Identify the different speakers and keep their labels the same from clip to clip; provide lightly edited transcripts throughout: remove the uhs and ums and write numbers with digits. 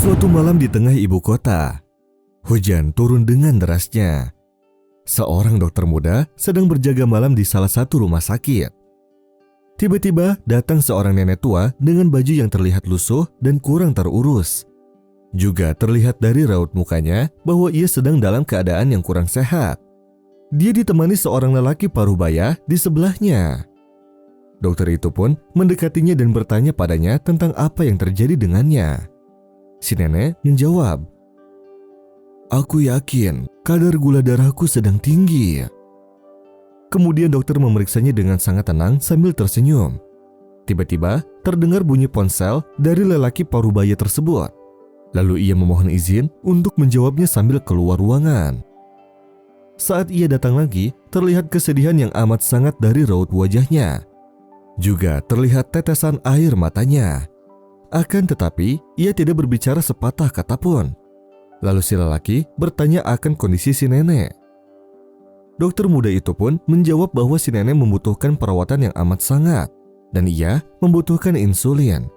Speaker 1: Suatu malam di tengah ibu kota, hujan turun dengan derasnya. Seorang dokter muda sedang berjaga malam di salah satu rumah sakit. Tiba-tiba datang seorang nenek tua dengan baju yang terlihat lusuh dan kurang terurus. Juga terlihat dari raut mukanya bahwa ia sedang dalam keadaan yang kurang sehat. Dia ditemani seorang lelaki parubaya di sebelahnya. Dokter itu pun mendekatinya dan bertanya padanya tentang apa yang terjadi dengannya. Si nenek menjawab, "Aku yakin kadar gula darahku sedang tinggi." Kemudian dokter memeriksanya dengan sangat tenang sambil tersenyum. Tiba-tiba terdengar bunyi ponsel dari lelaki parubaya tersebut. Lalu ia memohon izin untuk menjawabnya sambil keluar ruangan. Saat ia datang lagi, terlihat kesedihan yang amat sangat dari raut wajahnya. Juga terlihat tetesan air matanya. Akan tetapi, ia tidak berbicara sepatah kata pun. Lalu si lelaki bertanya akan kondisi si nenek. Dokter muda itu pun menjawab bahwa si nenek membutuhkan perawatan yang amat sangat dan ia membutuhkan insulin.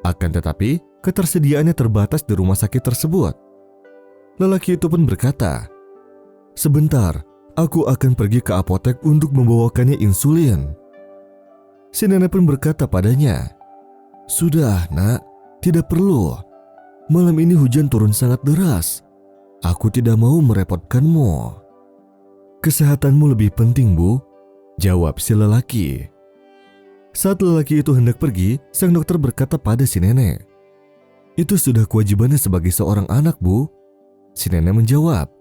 Speaker 1: Akan tetapi, ketersediaannya terbatas di rumah sakit tersebut. Lelaki itu pun berkata, "Sebentar, aku akan pergi ke apotek untuk membawakannya insulin." Si nenek pun berkata padanya, "Sudah, Nak, tidak perlu. Malam ini hujan turun sangat deras. Aku tidak mau merepotkanmu." "Kesehatanmu lebih penting, Bu," jawab si lelaki. Saat lelaki itu hendak pergi, sang dokter berkata pada si nenek, "Itu sudah kewajibannya sebagai seorang anak, Bu." Si nenek menjawab,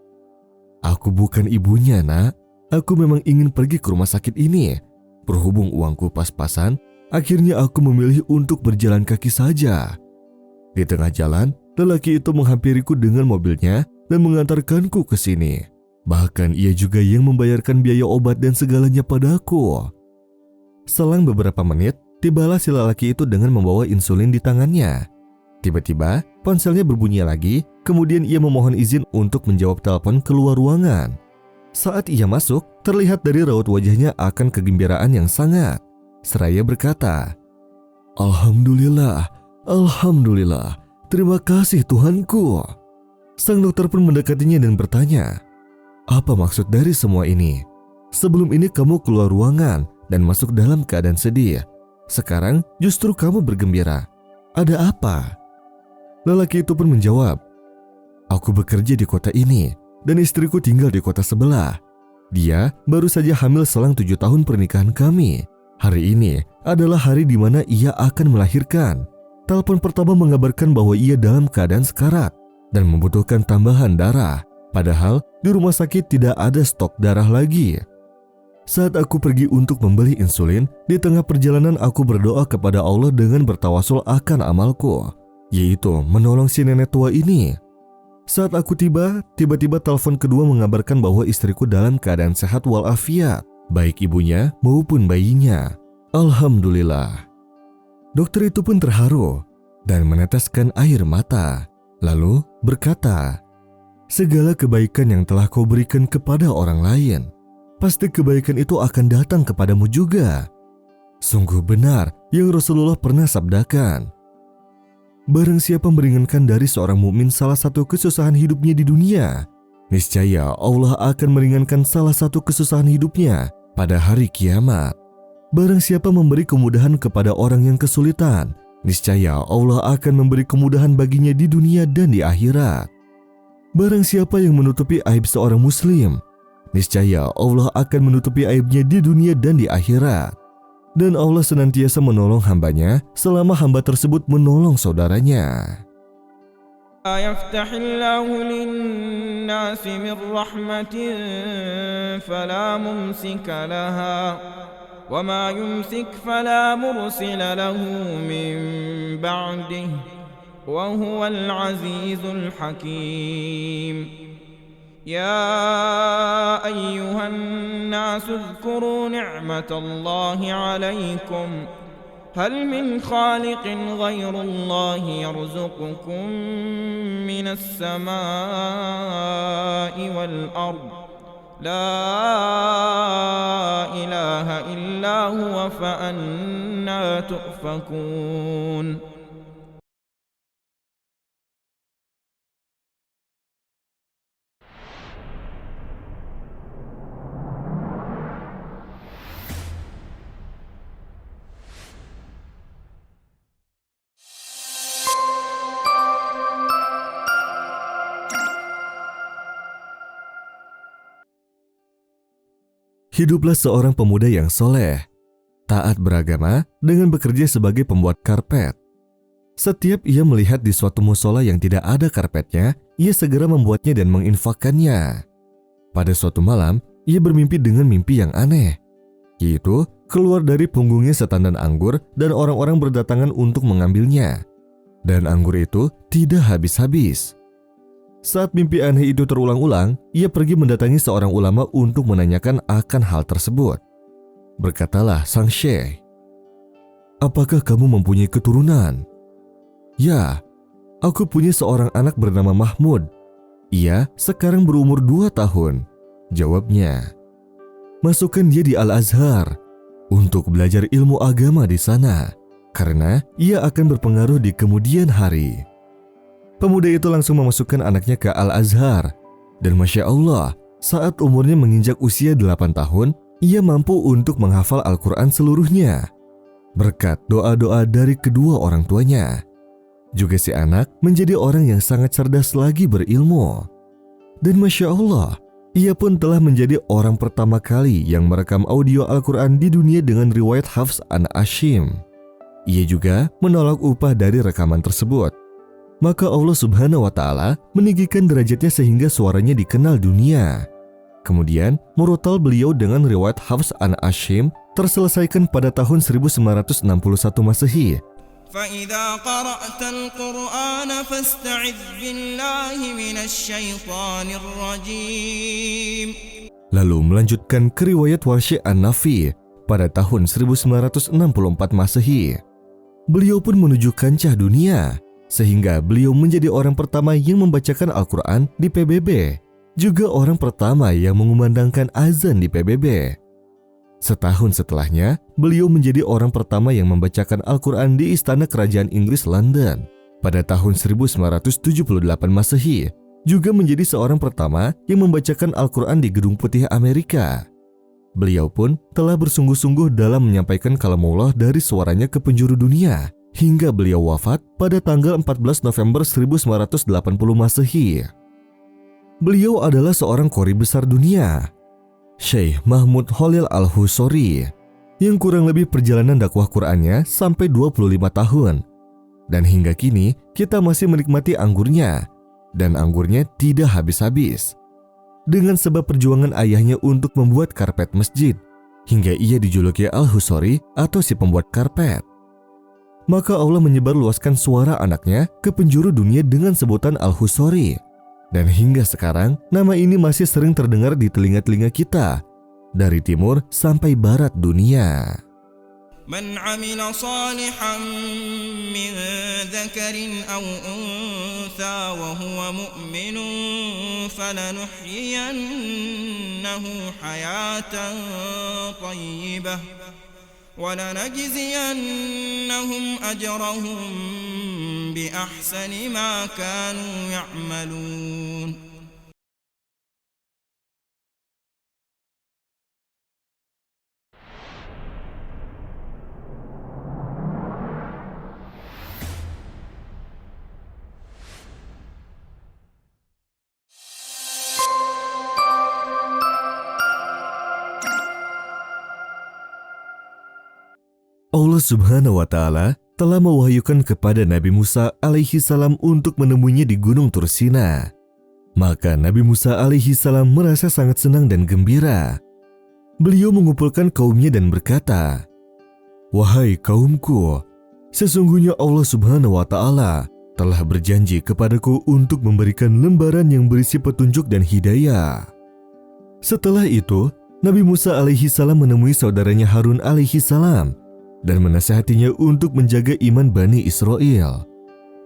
Speaker 1: "Aku bukan ibunya, Nak. Aku memang ingin pergi ke rumah sakit ini. Berhubung uangku pas-pasan, akhirnya aku memilih untuk berjalan kaki saja." Di tengah jalan, lelaki itu menghampiriku dengan mobilnya dan mengantarkanku ke sini. Bahkan ia juga yang membayarkan biaya obat dan segalanya padaku. Selang beberapa menit, tibalah si lelaki itu dengan membawa insulin di tangannya. Tiba-tiba, ponselnya berbunyi lagi, kemudian ia memohon izin untuk menjawab telepon keluar ruangan. Saat ia masuk, terlihat dari raut wajahnya akan kegembiraan yang sangat. Seraya berkata, "Alhamdulillah, Alhamdulillah, terima kasih Tuhanku." Sang dokter pun mendekatinya dan bertanya, "Apa maksud dari semua ini? Sebelum ini kamu keluar ruangan dan masuk dalam keadaan sedih. Sekarang justru kamu bergembira. Ada apa?" Lelaki itu pun menjawab, "Aku bekerja di kota ini dan istriku tinggal di kota sebelah. Dia baru saja hamil selang 7 tahun pernikahan kami. Hari ini adalah hari di mana ia akan melahirkan. Telepon pertama mengabarkan bahwa ia dalam keadaan sekarat dan membutuhkan tambahan darah. Padahal di rumah sakit tidak ada stok darah lagi. Saat aku pergi untuk membeli insulin, di tengah perjalanan aku berdoa kepada Allah dengan bertawasul akan amalku, yaitu menolong si nenek tua ini. Saat aku tiba-tiba telepon kedua mengabarkan bahwa istriku dalam keadaan sehat walafiat, baik ibunya maupun bayinya. Alhamdulillah." Dokter itu pun terharu dan meneteskan air mata, lalu berkata, "Segala kebaikan yang telah kau berikan kepada orang lain, pasti kebaikan itu akan datang kepadamu juga. Sungguh benar yang Rasulullah pernah sabdakan, barang siapa meringankan dari seorang mukmin salah satu kesusahan hidupnya di dunia, niscaya Allah akan meringankan salah satu kesusahan hidupnya pada hari kiamat. Barang siapa memberi kemudahan kepada orang yang kesulitan, niscaya Allah akan memberi kemudahan baginya di dunia dan di akhirat. Barang siapa yang menutupi aib seorang muslim, niscaya Allah akan menutupi aibnya di dunia dan di akhirat. Dan Allah senantiasa menolong hambanya selama hamba tersebut menolong saudaranya."
Speaker 2: يفتح الله للناس من رحمة فلا ممسك لها وما يمسك فلا مرسل له من بعده وهو العزيز الحكيم. يا أيها الناس اذكروا نعمة الله عليكم هل من خالق غير الله يرزقكم من السماء والأرض لا إله إلا هو فأنى تؤفكون.
Speaker 1: hiduplah seorang pemuda yang soleh, taat beragama dengan bekerja sebagai pembuat karpet. Setiap ia melihat di suatu musola yang tidak ada karpetnya, ia segera membuatnya dan menginfakkannya. Pada suatu malam, ia bermimpi dengan mimpi yang aneh, yaitu keluar dari punggungnya setandan anggur dan orang-orang berdatangan untuk mengambilnya. Dan anggur itu tidak habis-habis. Saat mimpi aneh itu terulang-ulang, ia pergi mendatangi seorang ulama untuk menanyakan akan hal tersebut. Berkatalah sang syekh, "Apakah kamu mempunyai keturunan?" "Ya, aku punya seorang anak bernama Mahmud. Ia sekarang berumur 2 tahun, jawabnya. "Masukkan dia di Al-Azhar untuk belajar ilmu agama di sana, karena ia akan berpengaruh di kemudian hari." Pemuda itu langsung memasukkan anaknya ke Al-Azhar, dan Masya Allah, saat umurnya menginjak usia 8 tahun, ia mampu untuk menghafal Al-Quran seluruhnya, berkat doa-doa dari kedua orang tuanya. Juga si anak menjadi orang yang sangat cerdas lagi berilmu. Dan Masya Allah, ia pun telah menjadi orang pertama kali yang merekam audio Al-Quran di dunia dengan riwayat Hafs an Asim. Ia juga menolak upah dari rekaman tersebut. Maka Allah Subhanahu wa Ta'ala meninggikan derajatnya sehingga suaranya dikenal dunia. Kemudian, murotal beliau dengan riwayat Hafs an Asim terselesaikan pada tahun 1961 Masehi.
Speaker 2: فإذا قرأت القرآن فاستعذ بالله من الشيطان الرجيم.
Speaker 1: Lalu melanjutkan ke riwayat Warshi an-Nafi pada tahun 1964 Masehi. Beliau pun menuju kancah dunia, sehingga beliau menjadi orang pertama yang membacakan Al-Quran di PBB, juga orang pertama yang mengumandangkan azan di PBB. Setahun setelahnya, beliau menjadi orang pertama yang membacakan Al-Quran di Istana Kerajaan Inggris London. Pada tahun 1978 Masehi, juga menjadi seorang pertama yang membacakan Al-Quran di Gedung Putih Amerika. Beliau pun telah bersungguh-sungguh dalam menyampaikan kalamullah dari suaranya ke penjuru dunia, hingga beliau wafat pada tanggal 14 November 1980 Masehi. Beliau adalah seorang qori besar dunia, Syekh Mahmud Khalil Al-Husori, yang kurang lebih perjalanan dakwah Qur'annya sampai 25 tahun. Dan hingga kini kita masih menikmati anggurnya, dan anggurnya tidak habis-habis. Dengan sebab perjuangan ayahnya untuk membuat karpet masjid, hingga ia dijuluki Al-Husori atau si pembuat karpet. Maka Allah menyebarluaskan suara anaknya ke penjuru dunia dengan sebutan Al-Husori. Dan hingga sekarang, nama ini masih sering terdengar di telinga-telinga kita, dari timur sampai barat dunia.
Speaker 2: من عمل صالحا من ذكر أو أنثى وهو مؤمن فلنحيينه حياة طيبة ولنجزينهم أجرهم بأحسن ما كانوا يعملون.
Speaker 1: Allah Subhanahu wa Ta'ala telah mewahyukan kepada Nabi Musa alaihi salam untuk menemuinya di Gunung Tursina. Maka Nabi Musa alaihi salam merasa sangat senang dan gembira. Beliau mengumpulkan kaumnya dan berkata, "Wahai kaumku, sesungguhnya Allah Subhanahu wa Ta'ala telah berjanji kepadaku untuk memberikan lembaran yang berisi petunjuk dan hidayah." Setelah itu, Nabi Musa alaihi salam menemui saudaranya Harun alaihi salam dan menasihatinya untuk menjaga iman Bani Israel,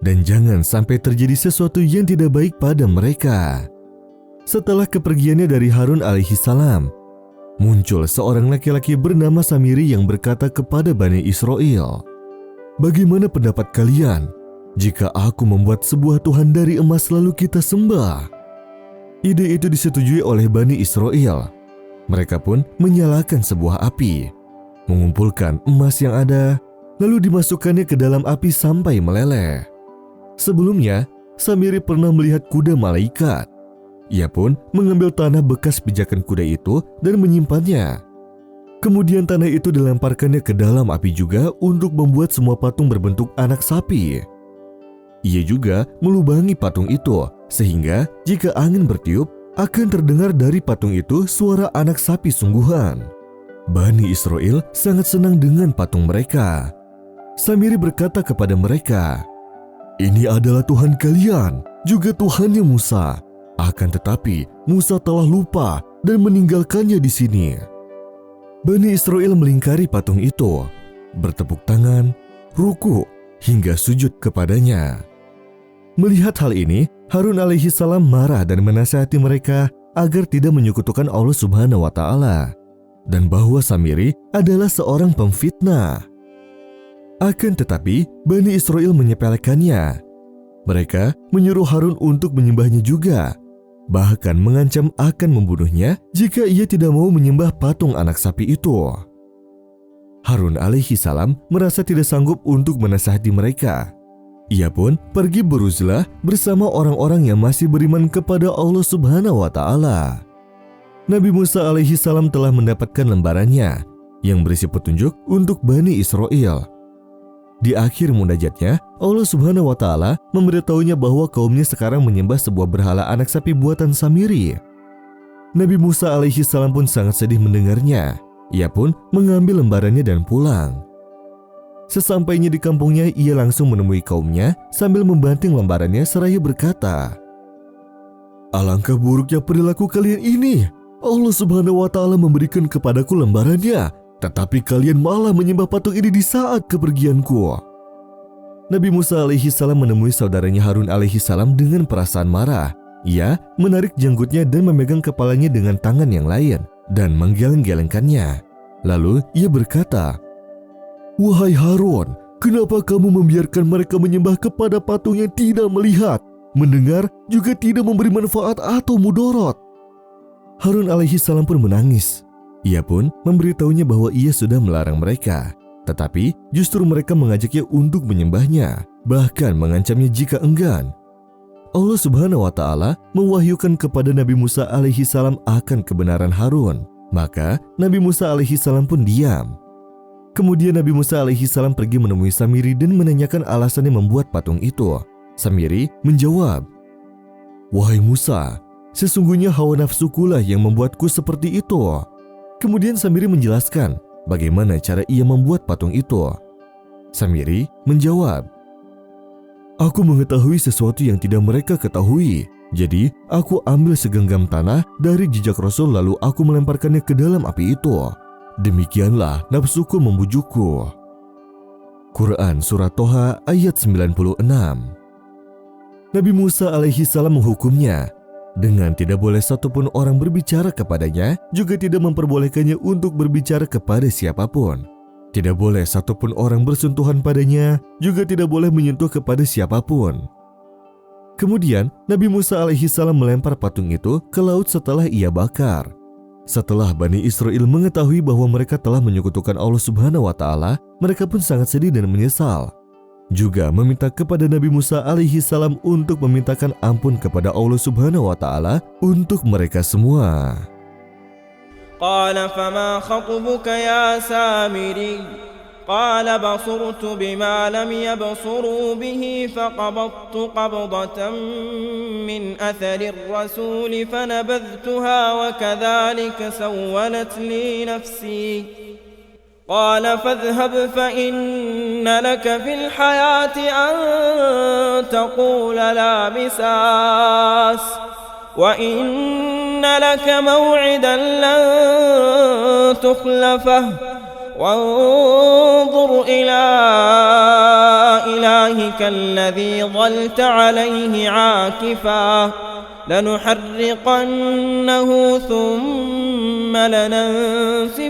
Speaker 1: dan jangan sampai terjadi sesuatu yang tidak baik pada mereka. Setelah kepergiannya dari Harun alaihi salam, muncul seorang laki-laki bernama Samiri yang berkata kepada Bani Israel, "Bagaimana pendapat kalian jika aku membuat sebuah Tuhan dari emas lalu kita sembah?" Ide itu disetujui oleh Bani Israel. Mereka pun menyalakan sebuah api, mengumpulkan emas yang ada, lalu dimasukkannya ke dalam api sampai meleleh. Sebelumnya, Samiri pernah melihat kuda malaikat. Ia pun mengambil tanah bekas pijakan kuda itu dan menyimpannya. Kemudian tanah itu dilemparkannya ke dalam api juga untuk membuat semua patung berbentuk anak sapi. Ia juga melubangi patung itu sehingga jika angin bertiup akan terdengar dari patung itu suara anak sapi sungguhan. Bani Israel sangat senang dengan patung mereka. Samiri berkata kepada mereka, "Ini adalah Tuhan kalian, juga Tuhannya Musa. Akan tetapi Musa telah lupa dan meninggalkannya di sini." Bani Israel melingkari patung itu, bertepuk tangan, ruku, hingga sujud kepadanya. Melihat hal ini, Harun alaihi salam marah dan menasihati mereka agar tidak menyekutukan Allah Subhanahu wa Ta'ala, dan bahwa Samiri adalah seorang pemfitnah. Akan tetapi, Bani Israel menyepelekannya. Mereka menyuruh Harun untuk menyembahnya juga, bahkan mengancam akan membunuhnya jika ia tidak mau menyembah patung anak sapi itu. Harun alaihi salam merasa tidak sanggup untuk menasihati mereka. Ia pun pergi beruzlah bersama orang-orang yang masih beriman kepada Allah Subhanahu wa Ta'ala. Nabi Musa alaihi salam telah mendapatkan lembarannya yang berisi petunjuk untuk Bani Israel. Di akhir munajatnya, Allah Subhanahu wa Ta'ala memberitahunya bahwa kaumnya sekarang menyembah sebuah berhala anak sapi buatan Samiri. Nabi Musa alaihi salam pun sangat sedih mendengarnya. Ia pun mengambil lembarannya dan pulang. Sesampainya di kampungnya, ia langsung menemui kaumnya sambil membanting lembarannya seraya berkata, "Alangkah buruknya perilaku kalian ini. Allah Subhanahu wa Ta'ala memberikan kepadaku lembarannya, tetapi kalian malah menyembah patung ini di saat kepergianku." Nabi Musa alaihi salam menemui saudaranya Harun alaihi salam dengan perasaan marah. Ia menarik janggutnya dan memegang kepalanya dengan tangan yang lain dan menggeleng-gelengkannya. Lalu ia berkata, "Wahai Harun, kenapa kamu membiarkan mereka menyembah kepada patung yang tidak melihat, mendengar, juga tidak memberi manfaat atau mudarat?" Harun alaihi salam pun menangis. Ia pun memberitahunya bahwa ia sudah melarang mereka, tetapi justru mereka mengajaknya untuk menyembahnya, bahkan mengancamnya jika enggan. Allah Subhanahu wa Ta'ala mewahyukan kepada Nabi Musa alaihi salam akan kebenaran Harun. Maka Nabi Musa alaihi salam pun diam. Kemudian Nabi Musa alaihi salam pergi menemui Samiri dan menanyakan alasannya membuat patung itu. Samiri menjawab, "Wahai Musa, sesungguhnya hawa nafsukulah yang membuatku seperti itu." Kemudian Samiri menjelaskan bagaimana cara ia membuat patung itu. Samiri menjawab, "Aku mengetahui sesuatu yang tidak mereka ketahui. Jadi aku ambil segenggam tanah dari jejak Rasul lalu aku melemparkannya ke dalam api itu. Demikianlah nafsuku membujukku." Quran Surat Toha ayat 96. Nabi Musa alaihi salam menghukumnya dengan tidak boleh satupun orang berbicara kepadanya, juga tidak memperbolehkannya untuk berbicara kepada siapapun. Tidak boleh satupun orang bersentuhan padanya, juga tidak boleh menyentuh kepada siapapun. Kemudian Nabi Musa alaihi salam melempar patung itu ke laut setelah ia bakar. Setelah Bani Israel mengetahui bahwa mereka telah menyekutukan Allah Subhanahu wa Ta'ala, mereka pun sangat sedih dan menyesal. Juga meminta kepada Nabi Musa alaihi salam untuk memintakan ampun kepada Allah Subhanahu wa Ta'ala untuk mereka semua.
Speaker 2: Qala fama khatubuka ya Samiri? قال بصرت بما لم يبصروا به فقبضت قبضة من أثر الرسول فنبذتها وكذلك سولت لي نفسي قال فاذهب فإن لك في الحياة أن تقول لا مساس وإن لك موعدا لن تخلفه وانظر إلى إلهك الذي ظلت عليه عاكفا لنحرقنه ثم لننسفنه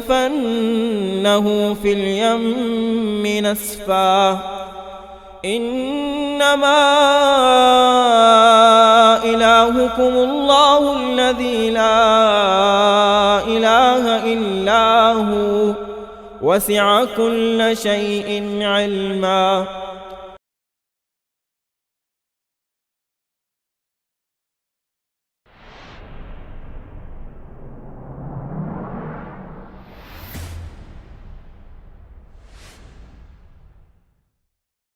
Speaker 2: في اليم نسفا إنما إلهكم الله الذي لا إله إلا هو وسع كل شيء علما